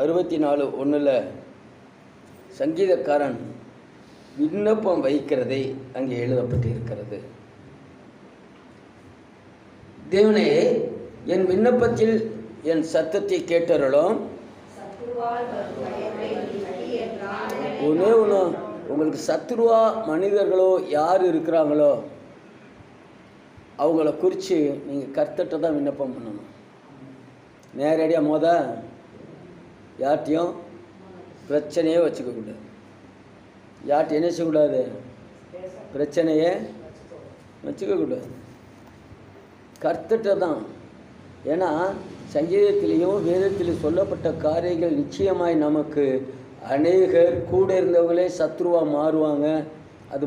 64:1 சங்கீதக்காரன் விண்ணப்பம் வைக்கிறதை அங்கே எழுதப்பட்டிருக்கிறது. தேவனே, என் விண்ணப்பத்தில் என் சத்தத்தை கேட்டருளும். ஒன்னே ஒன்று, உங்களுக்கு சத்துருவா மனிதர்களோ யார் இருக்கிறாங்களோ அவங்கள குறித்து நீங்கள் கர்த்தர்கிட்ட தான் விண்ணப்பம் பண்ணணும். நேரடியாக யார்ட்டையும் பிரச்சனையே வச்சுக்கக்கூடாது. யார்கிட்ட என்ன செய்யக்கூடாது? பிரச்சனையே வச்சுக்கக்கூடாது. கர்த்தர்கிட்ட தான். ஏன்னா சங்கீதத்திலேயும் வேதத்திலையும் சொல்லப்பட்ட காரியங்கள் நிச்சயமாய் நமக்கு அநேகர் கூட இருந்தவங்களே சத்ருவாக மாறுவாங்க. அது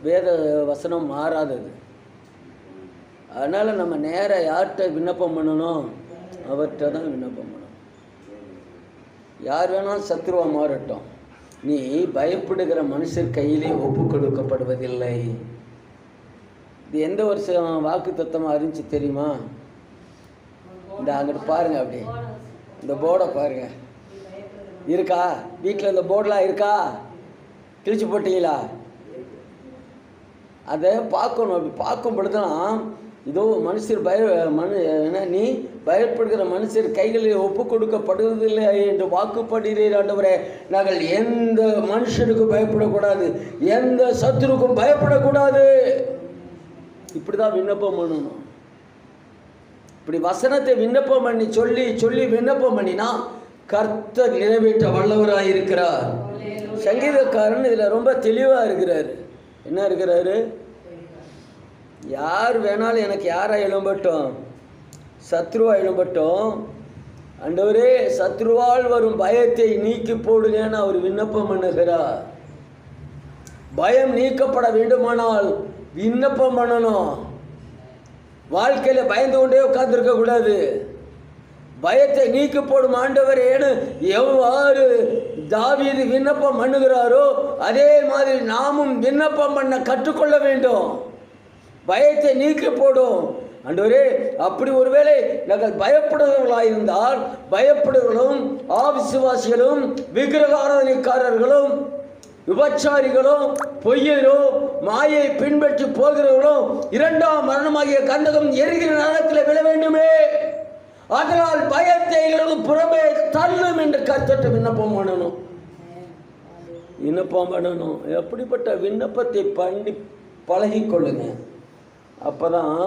வேத வசனம் மாறாதது. அதனால் நம்ம நேராக யார்கிட்ட விண்ணப்பம் பண்ணணும்? அவர்கிட்ட தான் விண்ணப்பம் பண்ணணும். யார் வேணாலும் சத்ருவாக மாறட்டும், நீ பயப்படுகிற மனுஷர் கையிலே ஒப்பு கொடுக்கப்படுவதில்லை. இது எந்த வருஷம் வாக்கு தத்தமாக அறிஞ்சு தெரியுமா? இந்த அங்கிட்டு பாருங்க, அப்படி இந்த போர்டை பாருங்க. இருக்கா வீட்டில்? இந்த போர்டெலாம் இருக்கா? கிழிச்சு போட்டீங்களா? அதை பார்க்கணும். அப்படி பார்க்கும் பொழுதுதான் இதோ மனுஷர் நீ பயப்படுகிற மனுஷர் கைகளில் ஒப்பு கொடுக்கப்படுவதில்லை என்று வாக்குப்படுகிறீர் ஆண்டவரே. நாங்கள் எந்த மனுஷனுக்கும் பயப்படக்கூடாது, எந்த சத்துருக்கும் பயப்படக்கூடாது. இப்படி தான் விண்ணப்பம் பண்ணணும். இப்படி வசனத்தை விண்ணப்பம் பண்ணி சொல்லி சொல்லி விண்ணப்பம் பண்ணினா கர்த்தர் நிறைவேற்ற வல்லவராக இருக்கிறார். சங்கீதக்காரன் இதில் ரொம்ப தெளிவாக இருக்கிறார். என்ன இருக்கிறாரு? யார் வேணாலும் எனக்கு யாராக எழும்பட்டும், சத்ருவா எழும்பட்டும், ஆண்டவரே சத்ருவால் வரும் பயத்தை நீக்கி போடுங்கன்னு அவர் விண்ணப்பம் பண்ணுகிறார். பயம் நீக்கப்பட வேண்டுமானால் விண்ணப்பம் பண்ணணும். வாழ்க்கையில் பயந்து கொண்டே உட்கார்ந்துருக்க கூடாது. பயத்தை நீக்கி போடும் ஆண்டவரேன்னு எவ்வாறு தாவீது விண்ணப்பம் பண்ணுகிறாரோ அதே மாதிரி நாமும் விண்ணப்பம் பண்ண கற்றுக்கொள்ள வேண்டும். பயத்தை நீக்கி போடும் ஆண்டவரே. அப்படி ஒருவேளை நாங்கள் பயப்படுகிறவர்களாயிருந்தால் பயப்படுகளும் அவிசுவாசிகளும் விக்கிரக ஆராதனைக்காரர்களும் விபச்சாரிகளும் பொய்யரும் மாயை பின்பற்றி போகிறவர்களும் இரண்டாம் மரணமாகிய கந்தகம் எரிகிற நரகத்தில் விழ வேண்டுமே. அதனால் பயத்தை புறமே தள்ளும் என்று கர்த்தர்கிட்ட விண்ணப்பம் பண்ணணும். விண்ணப்பம் பண்ணணும். எப்படிப்பட்ட விண்ணப்பத்தை பண்ணி பழகிக்கொள்ளுங்க. அப்போ தான்